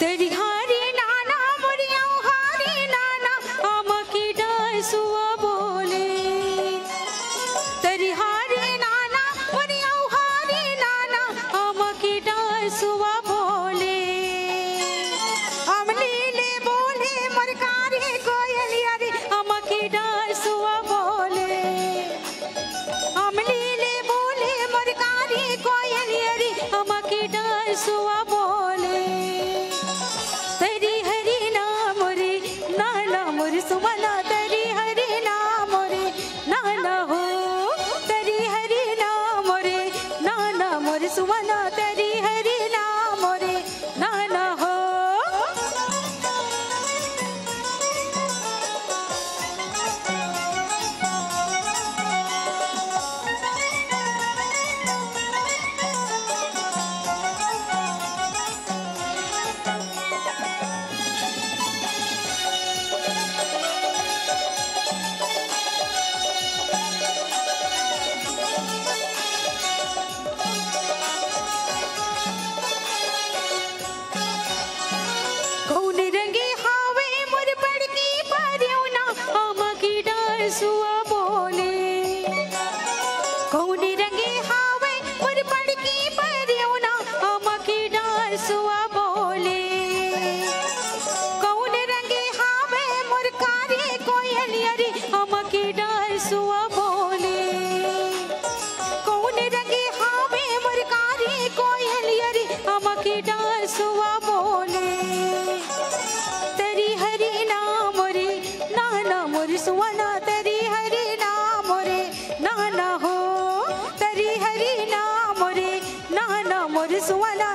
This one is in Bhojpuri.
तेरी हारी नाना मोरिया हारी नाना आम की डासुआ बोले तेरी हारी नाना मोरिया हारी नाना आम की डासुआ बोले अमलीले बोले मरकारी कोयलिया रे आम की डासुआ बोले अमलीले बोले मरकारी कोयलिया रे आम की डासुआ बोले तेरी हरी नाम रे नाना मोरे सुमना तेरी हरी नाम रे नाना हो तेरी हरी नाम रे नाना मोरे सुमना तेरी हरी नाम रे नाना हो कौन रंगे हावे मोर बड़की परियोना आम की डासुआ बोले कौन रंगे हावे मोर बड़की परियोना आम की डासुआ बोले कौन रंगे हावे मोर कारी कोयलिया रे आम की डासुआ बोले कौन रंगे हावे मोर कारी कोयलिया रे आम की डासुआ बोले तेरी हरी नाम रे नाना मोरे सुवना तेरी हरी नाम रे नाना हो तेरी हरी नाम रे नाना मोरे सुवना